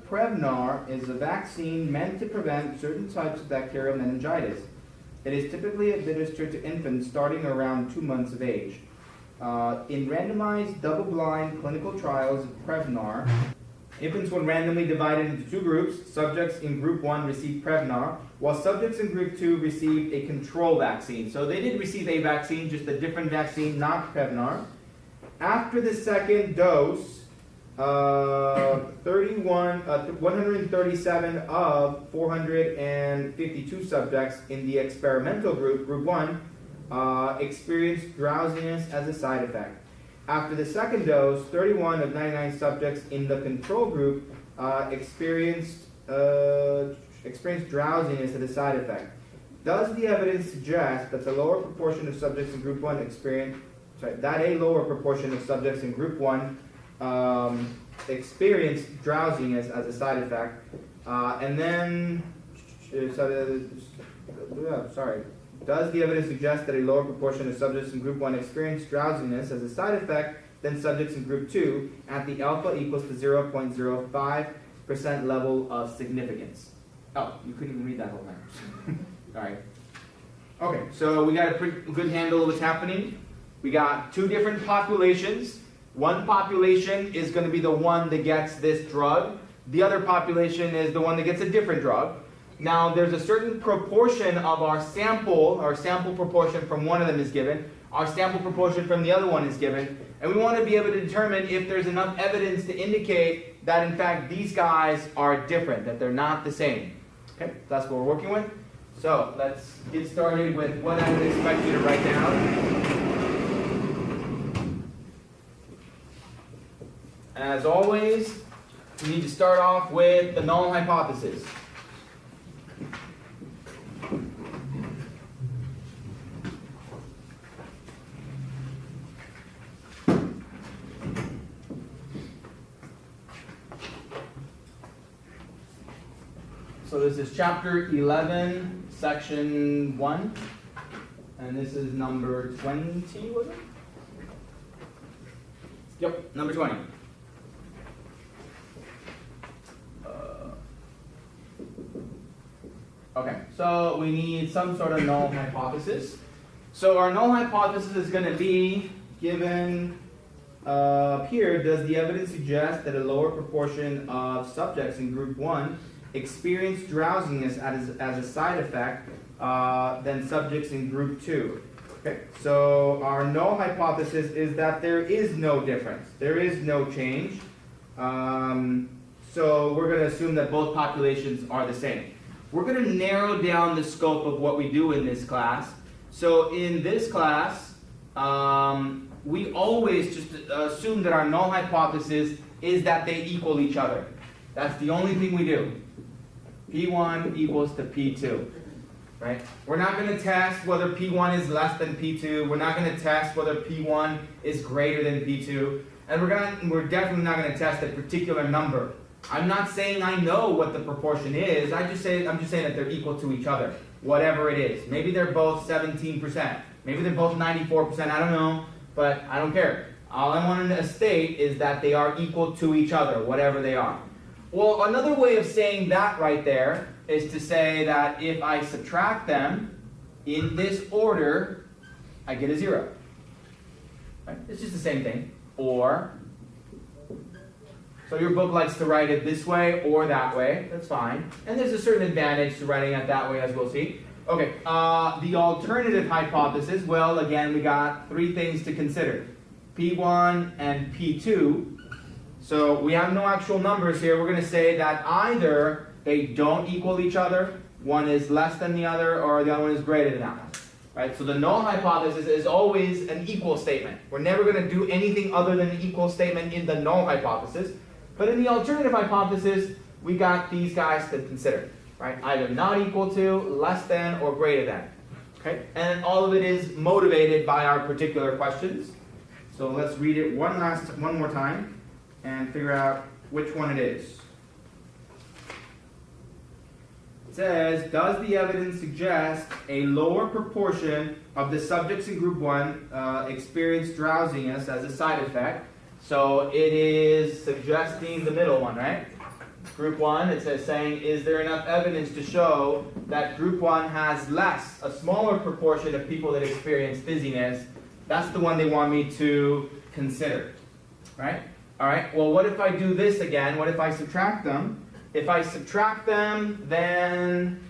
Prevnar is a vaccine meant to prevent certain types of bacterial meningitis. It is typically administered to infants starting around 2 months of age. In randomized, double-blind clinical trials of Prevnar, infants were randomly divided into two groups. Subjects in group 1 received Prevnar, while subjects in group 2 received a control vaccine. So they did receive a vaccine, just a different vaccine, not Prevnar. After the second dose, 137 of 452 subjects in the experimental group, group 1, experienced drowsiness as a side effect. After the second dose, 31 of 99 subjects in the control group experienced drowsiness as a side effect. Does the evidence suggest that a lower proportion of subjects in group 1 experienced drowsiness as a side effect? Does the evidence suggest that a lower proportion of subjects in group 1 experienced drowsiness as a side effect than subjects in group 2 at the alpha equals to 0.05% level of significance? Oh, you couldn't even read that whole time. All right. Okay, so we got a pretty good handle of what's happening. We got two different populations. One population is going to be the one that gets this drug. The other population is the one that gets a different drug. Now, there's a certain proportion of our sample proportion from one of them is given. Our sample proportion from the other one is given. And we want to be able to determine if there's enough evidence to indicate that, in fact, these guys are different, that they're not the same. Okay, that's what we're working with. So, let's get started with what I would expect you to write down. As always, we need to start off with the null hypothesis. So this is chapter 11, section 1, and this is number 20, was it? Yep, number 20. Okay, so we need some sort of null hypothesis. So our null hypothesis is going to be given here. Does the evidence suggest that a lower proportion of subjects in group 1 experience drowsiness as a side effect than subjects in group 2? Okay, so our null hypothesis is that there is no difference. There is no change. So we're going to assume that both populations are the same. We're going to narrow down the scope of what we do in this class. So in this class, we always just assume that our null hypothesis is that they equal each other. That's the only thing we do. P1 equals to P2. Right? We're not going to test whether P1 is less than P2. We're not going to test whether P1 is greater than P2. And we're definitely not going to test a particular number. I'm not saying I know what the proportion is. I'm just saying that they're equal to each other, whatever it is. Maybe they're both 17%. Maybe they're both 94%. I don't know, but I don't care. All I want to state is that they are equal to each other, whatever they are. Well, another way of saying that right there is to say that if I subtract them in this order, I get a 0. Right? It's just the same thing. Or, so your book likes to write it this way or that way. That's fine. And there's a certain advantage to writing it that way, as we'll see. Okay, the alternative hypothesis, well, again, we got 3 things to consider. P1 and P2. So we have no actual numbers here. We're going to say that either they don't equal each other, one is less than the other, or the other one is greater than that one. Right? So the null hypothesis is always an equal statement. We're never going to do anything other than an equal statement in the null hypothesis. But in the alternative hypothesis, we got these guys to consider. Right? Either not equal to, less than, or greater than. Okay? And all of it is motivated by our particular questions. So let's read it one more time and figure out which one it is. It says, does the evidence suggest a lower proportion of the subjects in group 1 experience drowsiness as a side effect? So it is suggesting the middle one, right? Group 1, it says saying, is there enough evidence to show that group 1 has less, a smaller proportion of people that experience dizziness? That's the one they want me to consider, right? All right, well, what if I do this again? What if I subtract them? If I subtract them, then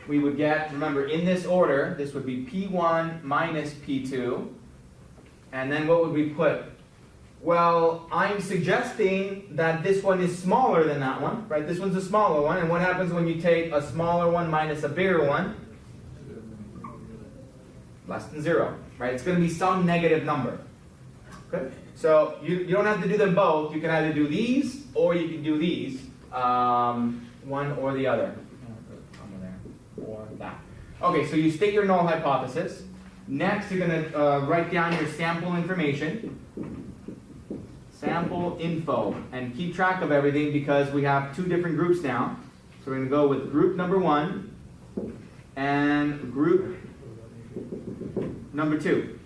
we would get, remember, in this order, this would be P1 minus P2. And then what would we put? Well, I'm suggesting that this one is smaller than that one, right? This one's a smaller one. And what happens when you take a smaller one minus a bigger one? Less than 0, right? It's going to be some negative number. Okay? So you don't have to do them both. You can either do these or you can do these, one or the other. Or that. Okay, so you state your null hypothesis. Next, you're going to write down your sample information. Sample info. And keep track of everything because we have 2 different groups now. So we're going to go with group number 1 and group number 2.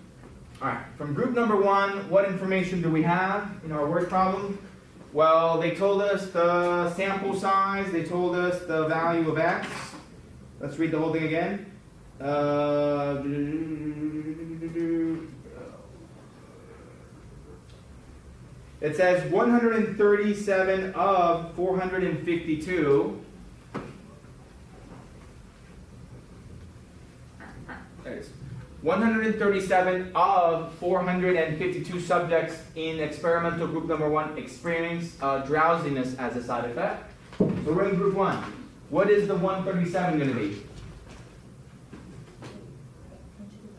All right, from group number 1, what information do we have in our word problem? Well, they told us the sample size. They told us the value of x. Let's read the whole thing again. It says 137 of 452. There it is. 137 of 452 subjects in experimental group number 1 experienced drowsiness as a side effect. So we're in group 1. What is the 137 going to be?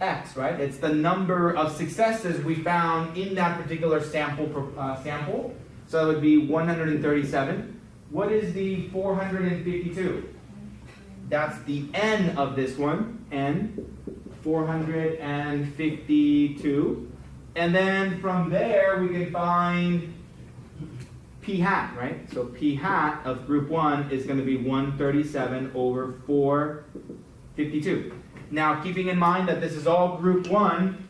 X, right? It's the number of successes we found in that particular sample. So it would be 137. What is the 452? That's the n of this one, n, 452. And then from there we can find p hat, right? So p hat of group 1 is going to be 137 over 452. Now, keeping in mind that this is all group 1,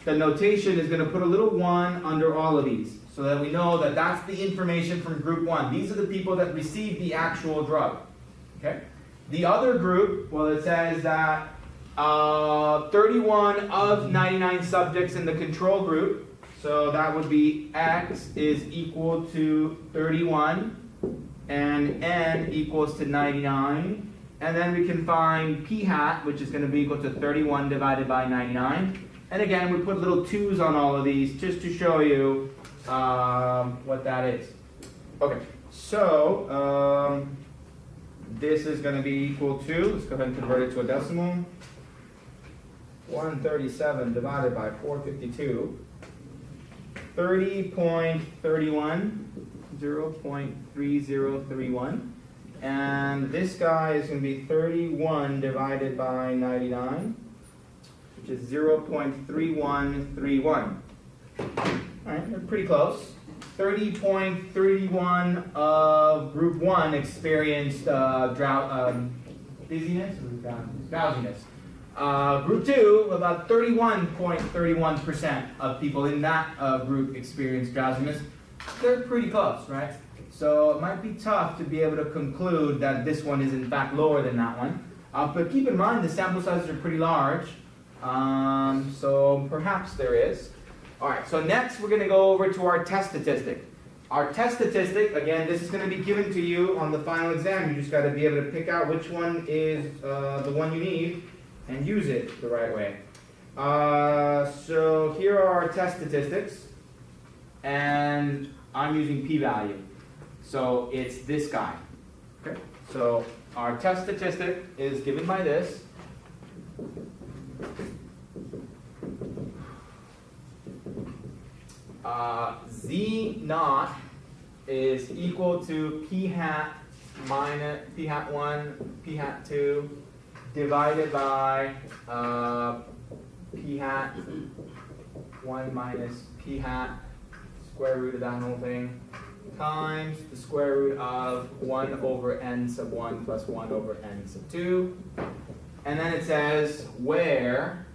the notation is going to put a little 1 under all of these so that we know that that's the information from group 1. These are the people that received the actual drug. Okay? The other group, well, it says that 31 of 99 subjects in the control group, so that would be x is equal to 31 and n equals to 99. And then we can find p hat, which is going to be equal to 31 divided by 99. And again, we put little 2's on all of these just to show you what that is. Okay, so this is going to be equal to, let's go ahead and convert it to a decimal. 137 divided by 452. 30.31, 0.3031. And this guy is going to be 31 divided by 99, which is 0.3131. All right, we're pretty close. 30.31 of group 1 experienced dizziness or drowsiness. Group 2, about 31.31% of people in that group experienced drowsiness. They're pretty close, right? So it might be tough to be able to conclude that this one is in fact lower than that one. But keep in mind the sample sizes are pretty large. So perhaps there is. All right, so next we're going to go over to our test statistic. Our test statistic, again, this is going to be given to you on the final exam. You just got to be able to pick out which one is the one you need and use it the right way. So here are our test statistics. And I'm using p-value. So it's this guy. Okay. So our test statistic is given by this. Z naught is equal to p hat minus p hat 1, p hat 2 divided by p hat 1 minus p hat square root of that whole thing times the square root of 1 over n sub 1 plus 1 over n sub 2. And then it says where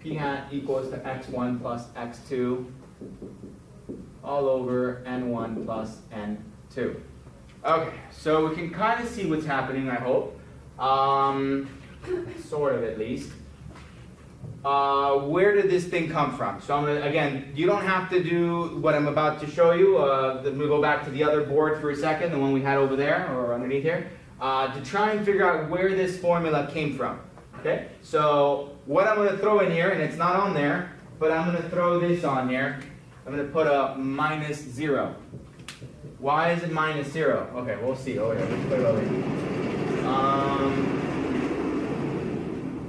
p hat equals to x1 plus x2 all over n1 plus n 2. Okay, so we can kind of see what's happening, I hope. Sort of, at least. Where did this thing come from? So I'm gonna, again, you don't have to do what I'm about to show you. Let me go back to the other board for a second, the one we had over there, or underneath here, to try and figure out where this formula came from. Okay, so what I'm gonna throw in here, and it's not on there, but I'm gonna throw this on here. I'm gonna put a minus 0. Why is it minus 0? Okay, we'll see. Oh, yeah, let's put it over here.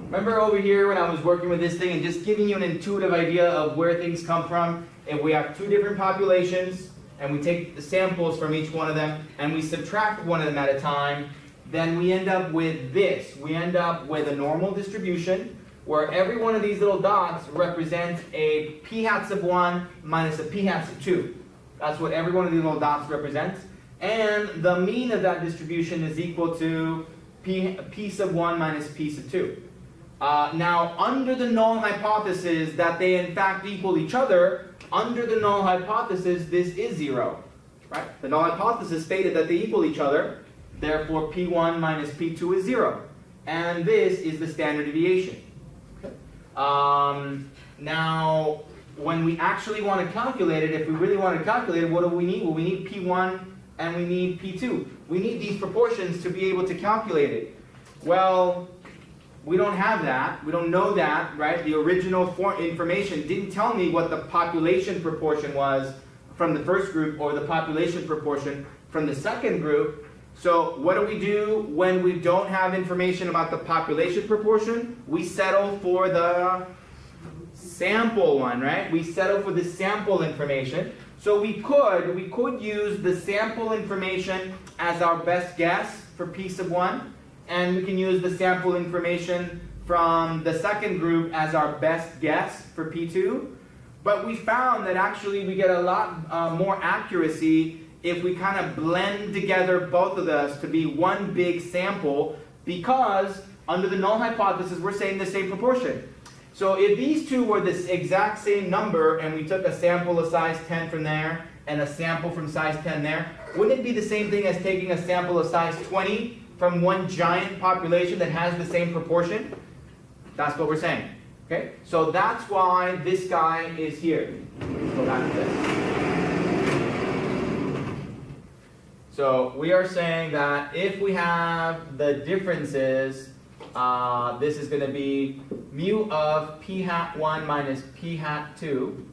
Remember over here when I was working with this thing and just giving you an intuitive idea of where things come from? If we have two different populations and we take the samples from each one of them and we subtract one of them at a time, then we end up with this. We end up with a normal distribution where every one of these little dots represents a p hat sub 1 minus a p hat sub 2. That's what every one of these little dots represents. And the mean of that distribution is equal to p sub 1 minus p sub 2. Now, under the null hypothesis that they in fact equal each other, under the null hypothesis, this is 0. Right? The null hypothesis stated that they equal each other, therefore p1 minus p2 is 0. And this is the standard deviation. Okay. Now, when we actually want to calculate it, if we really want to calculate it, what do we need? Well, we need p1 and we need p2. We need these proportions to be able to calculate it. Well, we don't have that. We don't know that, right? The original information didn't tell me what the population proportion was from the first group or the population proportion from the second group. So what do when we don't have information about the population proportion? We settle for the sample one, right? We settle for the sample information. So we could use the sample information as our best guess for p sub 1. And we can use the sample information from the second group as our best guess for P2. But we found that actually we get a lot more accuracy if we kind of blend together both of those to be one big sample, because under the null hypothesis we're saying the same proportion. So if these two were this exact same number and we took a sample of size 10 from there and a sample from size 10 there, wouldn't it be the same thing as taking a sample of size 20 from one giant population that has the same proportion? That's what we're saying. Okay? So that's why this guy is here. Let's go back to this. So we are saying that if we have the differences, this is going to be mu of p hat 1 minus p hat 2.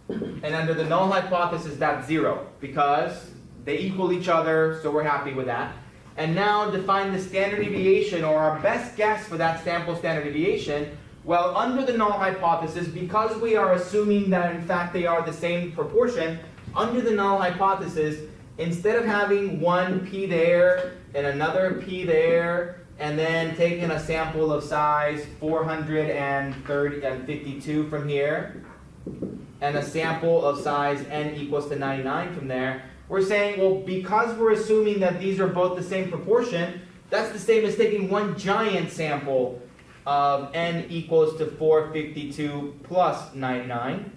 And under the null hypothesis, that's 0, because they equal each other, so we're happy with that. And now define the standard deviation, or our best guess for that sample standard deviation. Well, under the null hypothesis, because we are assuming that in fact they are the same proportion, under the null hypothesis, instead of having one p there and another p there, and then taking a sample of size 452 from here, and a sample of size n equals to 99 from there, we're saying, well, because we're assuming that these are both the same proportion, that's the same as taking one giant sample of n equals to 452 plus 99,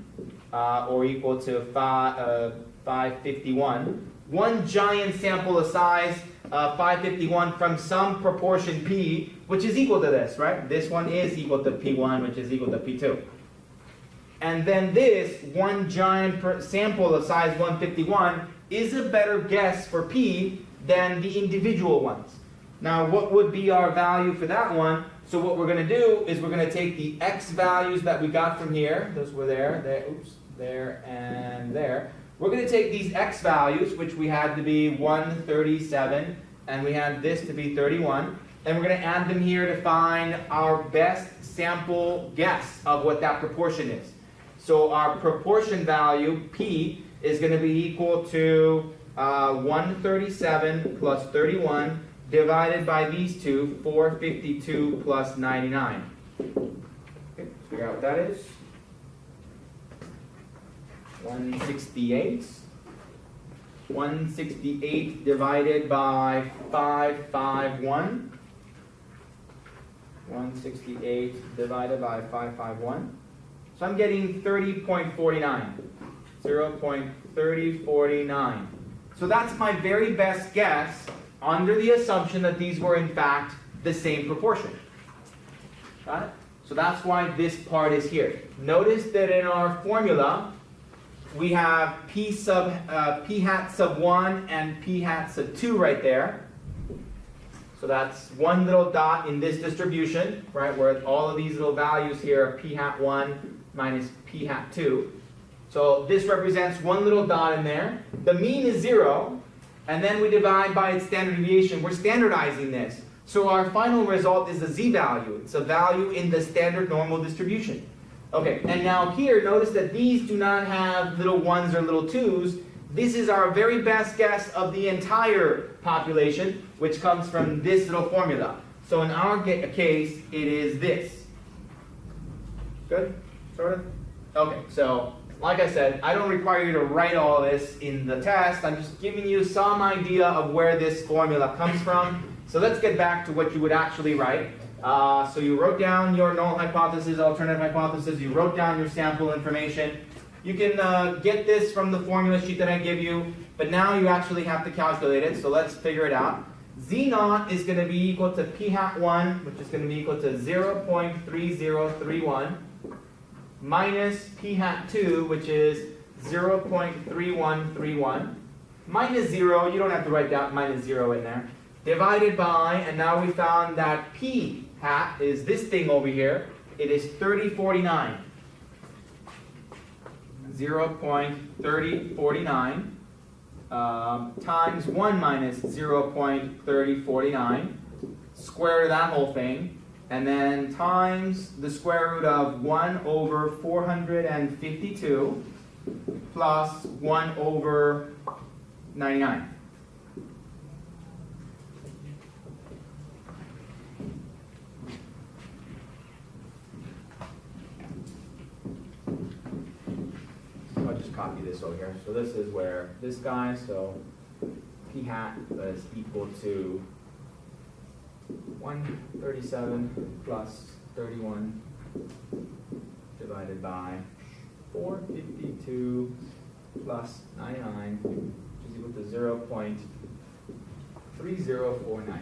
or equal to 551. One giant sample of size 551 from some proportion p, which is equal to this, right? This one is equal to p1, which is equal to p2. And then this one giant sample of size 151 is a better guess for p than the individual ones. Now, what would be our value for that one? So what we're going to do is we're going to take the x values that we got from here. Those were there, there, and there. We're going to take these x values, which we had to be 137, and we had this to be 31, and we're going to add them here to find our best sample guess of what that proportion is. So our proportion value, p, is going to be equal to 137 plus 31 divided by these two, 452 plus 99. Okay, let's figure out what that is. 168. 168 divided by 551. 168 divided by 551. So I'm getting 30.49. 0.3049. So that's my very best guess under the assumption that these were in fact the same proportion. Got it? So that's why this part is here. Notice that in our formula, we have p hat sub 1 and p hat sub 2 right there. So that's one little dot in this distribution, right, where all of these little values here are p hat 1 minus p hat 2. So this represents one little dot in there. The mean is 0, and then we divide by its standard deviation. We're standardizing this. So our final result is a z-value. It's a value in the standard normal distribution. Okay, and now here, notice that these do not have little ones or little twos. This is our very best guess of the entire population, which comes from this little formula. So in our case, it is this. Good? Sort of? Okay, so like I said, I don't require you to write all this in the test. I'm just giving you some idea of where this formula comes from. So let's get back to what you would actually write. So you wrote down your null hypothesis, alternative hypothesis. You wrote down your sample information. You can get this from the formula sheet that I give you, but now you actually have to calculate it. So let's figure it out. Z naught is going to be equal to p hat 1, which is going to be equal to 0.3031, minus p hat 2, which is 0.3131, minus 0, you don't have to write down minus 0 in there, divided by, and now we found that p hat is this thing over here. It is 3049. 0.3049 times 1 minus 0.3049, square that whole thing, and then times the square root of 1 over 452 plus 1 over 99. I'll just copy this over here. So this is where this guy, so p hat is equal to 137 plus 31 divided by 452 plus 99, which is equal to 0.3049.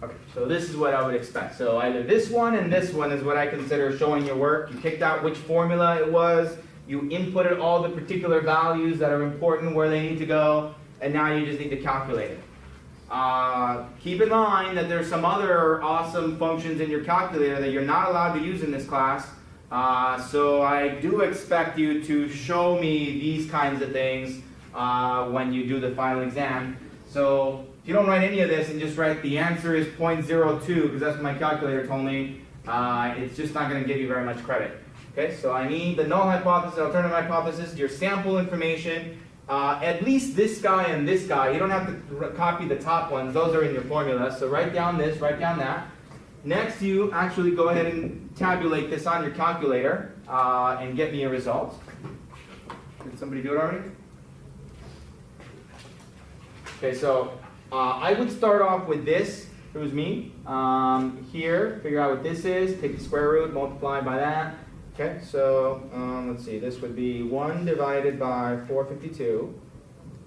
Okay, so this is what I would expect. So either this one and this one is what I consider showing your work. You picked out which formula it was. You inputted all the particular values that are important where they need to go, and now you just need to calculate it. Keep in mind that there's some other awesome functions in your calculator that you're not allowed to use in this class. So I do expect you to show me these kinds of things when you do the final exam. So if you don't write any of this and just write the answer is 0.02, because that's what my calculator told me, it's just not going to give you very much credit. Okay, so I need the null hypothesis, alternative hypothesis, your sample information, at least this guy and this guy. You don't have to copy the top ones. Those are in your formula. So write down this, write down that. Next, you actually go ahead and tabulate this on your calculator and get me a result. Did somebody do it already? Okay, so I would start off with this. It was me. Here, figure out what this is. Take the square root, multiply by that. Okay, so let's see, this would be 1 divided by 452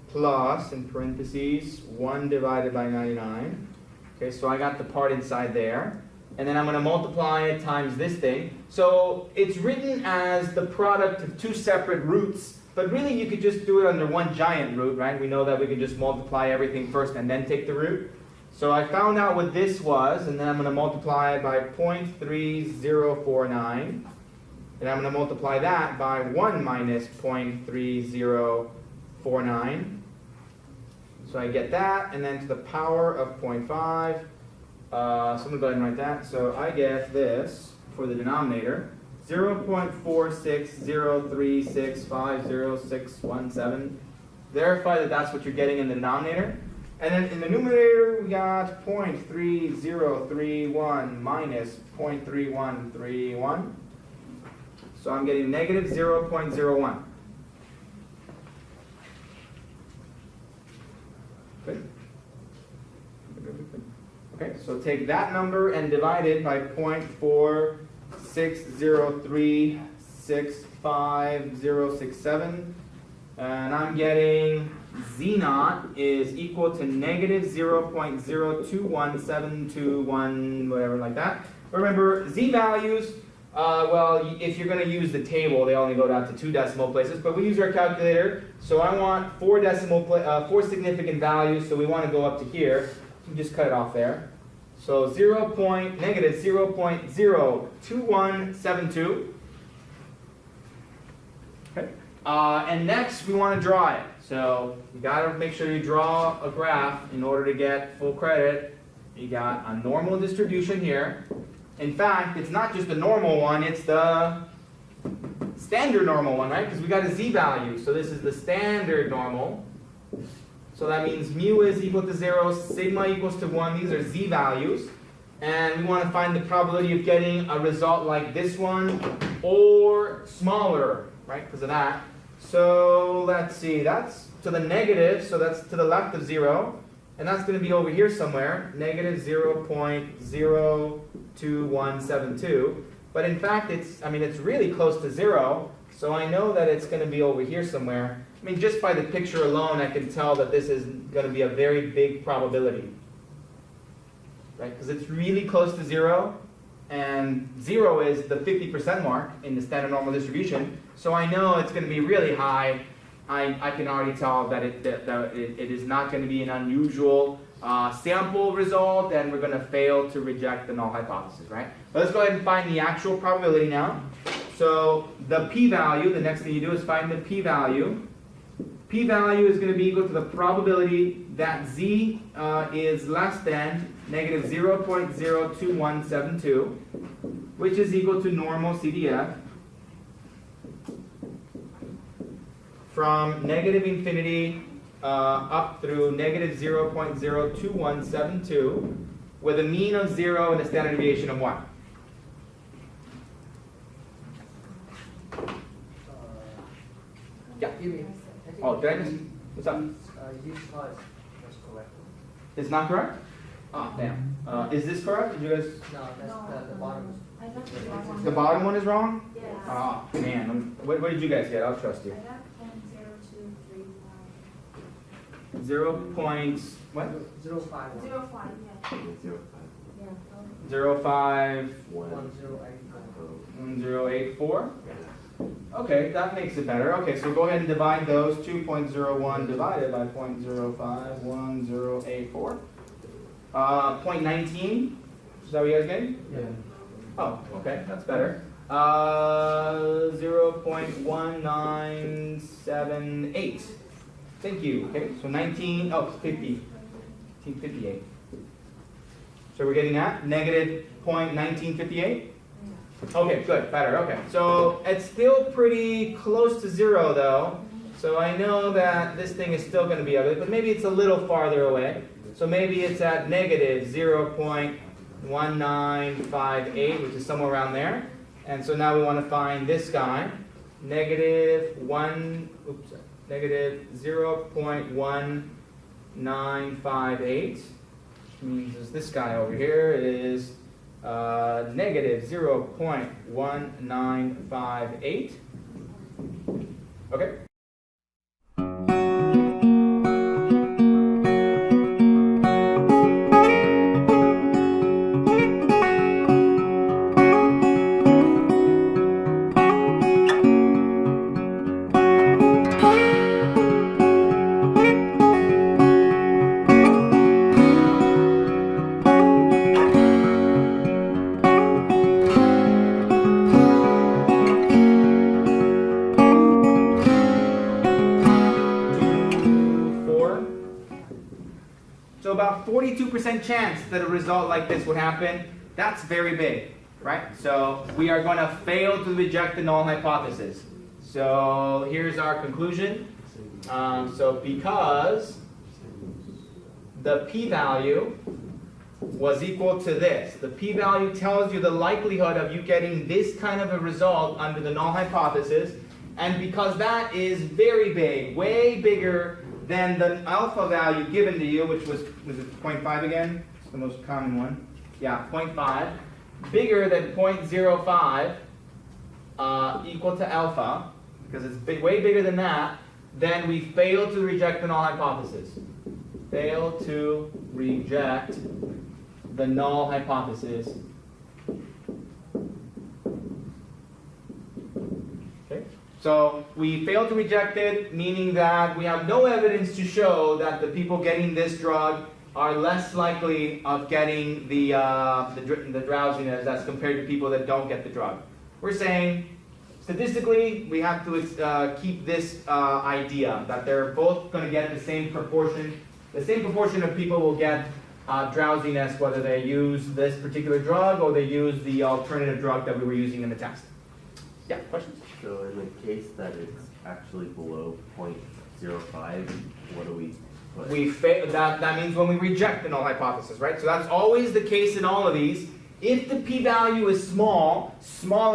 plus, in parentheses, 1 divided by 99. Okay, so I got the part inside there. And then I'm going to multiply it times this thing. So it's written as the product of two separate roots, but really you could just do it under one giant root, right? We know that we can just multiply everything first and then take the root. So I found out what this was, and then I'm going to multiply it by 0.3049. And I'm going to multiply that by 1 minus 0.3049. So I get that, and then to the power of 0.5. So I'm going to go ahead and write that. So I get this for the denominator, 0.4603650617. Verify that that's what you're getting in the denominator. And then in the numerator, we got 0.3031 minus 0.3131. So I'm getting negative 0.01. Good? Okay, so take that number and divide it by 0.4603650617. 0.65067. And I'm getting Z naught is equal to negative 0.021721, whatever like that. Remember, Z values, well, if you're going to use the table, they only go down to 2 decimal places, but we use our calculator, so I want 4 significant values, so we want to go up to here. You can just cut it off there. So negative 0.02172. Okay. And next we want to draw it. So you got to make sure you draw a graph in order to get full credit. You got a normal distribution here. In fact, it's not just the normal one, it's the standard normal one, right? Because we got a z value. So this is the standard normal. So that means mu is equal to 0, sigma equals to 1. These are z values. And we want to find the probability of getting a result like this one or smaller, right? Because of that. So let's see, that's to the negative, so that's to the left of 0. And that's going to be over here somewhere, negative 0.02172. But in fact, it's really close to 0. So I know that it's going to be over here somewhere. I mean, just by the picture alone, I can tell that this is going to be a very big probability. Right? Because it's really close to 0. And 0 is the 50% mark in the standard normal distribution. So I know it's going to be really high. I can already tell that it is not going to be an unusual sample result, and we're going to fail to reject the null hypothesis, right? But let's go ahead and find the actual probability now. So the p-value, the next thing you do is find the p-value. P-value is going to be equal to the probability that z is less than negative 0.02172, which is equal to normal CDF from negative infinity up through negative 0.02172 with a mean of 0 and a standard deviation of 1. Yeah. Oh, did I just, what's up? This part is correct. It's not correct? Oh, damn. Is this correct? Did you guys? No, that's the bottom. I got the wrong one. The bottom one is wrong? Yes. Oh, man. What did you guys get? I'll trust you. I got 0.0235. 0. What? 0.5. 05, yeah. 0.5. 1084. 1084. Okay, that makes it better. Okay, so go ahead and divide those. 2.01 divided by 0.05, 1084. 0.19. Is that what you guys getting? Yeah. Oh, okay, that's better. 0.1978. Thank you. Okay, so 50. 1958. So we're getting that? Negative 0.1958? Okay, good, better, okay. So it's still pretty close to 0 though. So I know that this thing is still going to be ugly, but maybe it's a little farther away. So maybe it's at negative 0.1958, which is somewhere around there. And so now we want to find this guy, negative 0.1958, which means this guy over here is negative 0.1958. Okay. So about 42% chance that a result like this would happen. That's very big, right? So we are going to fail to reject the null hypothesis. So here's our conclusion. So because the p-value was equal to this, the p-value tells you the likelihood of you getting this kind of a result under the null hypothesis, and because that is very big, way bigger than the alpha value given to you, which was it 0.5 again? It's the most common one. Yeah, 0.5. Bigger than 0.05. equal to alpha, because it's way bigger than that, then we fail to reject the null hypothesis. Fail to reject the null hypothesis. Okay? So we fail to reject it, meaning that we have no evidence to show that the people getting this drug are less likely of getting the drowsiness as compared to people that don't get the drug. We're saying, statistically, we have to keep this idea that they're both going to get the same proportion. The same proportion of people will get drowsiness whether they use this particular drug or they use the alternative drug that we were using in the test. Yeah, questions? So in the case that it's actually below 0.05, what do we put? That means when we reject the null hypothesis, right? So that's always the case in all of these. If the p-value is small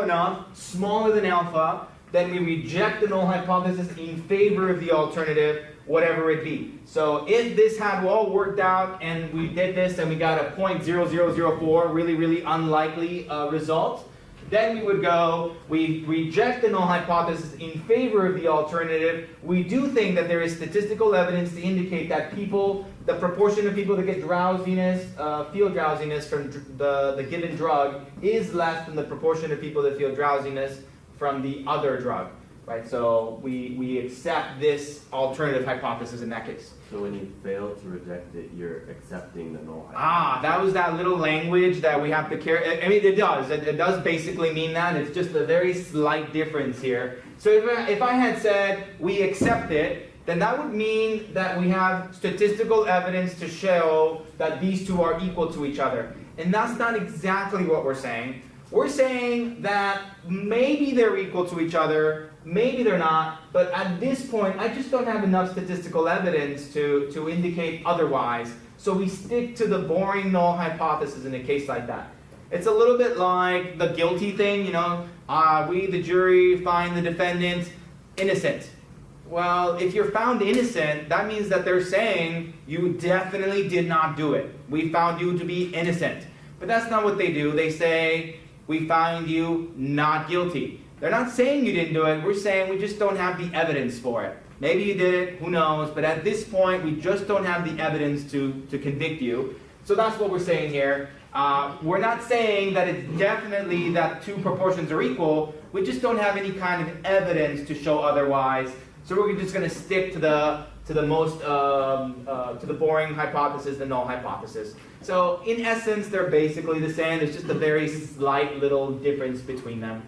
enough, smaller than alpha, then we reject the null hypothesis in favor of the alternative, whatever it be. So if this had all worked out and we did this and we got a 0.0004, really, really unlikely result, then we would go, we reject the null hypothesis in favor of the alternative. We do think that there is statistical evidence to indicate that the proportion of people that get drowsiness, feel drowsiness from the given drug is less than the proportion of people that feel drowsiness from the other drug, right? So we accept this alternative hypothesis in that case. So when you fail to reject it, you're accepting the null hypothesis. That was that little language that we have to carry. I mean, it does. It does basically mean that. It's just a very slight difference here. So if I had said we accept it, then that would mean that we have statistical evidence to show that these two are equal to each other. And that's not exactly what we're saying. We're saying that maybe they're equal to each other, maybe they're not, but at this point, I just don't have enough statistical evidence to indicate otherwise. So we stick to the boring null hypothesis in a case like that. It's a little bit like the guilty thing, we, the jury, find the defendant innocent. Well, if you're found innocent, that means that they're saying you definitely did not do it. We found you to be innocent. But that's not what they do. They say, we find you not guilty. They're not saying you didn't do it. We're saying we just don't have the evidence for it. Maybe you did it, who knows? But at this point, we just don't have the evidence to convict you. So that's what we're saying here. We're not saying that it's definitely that two proportions are equal. We just don't have any kind of evidence to show otherwise. So we're just going to stick to the boring hypothesis, the null hypothesis. So in essence, they're basically the same. There's just a very slight little difference between them.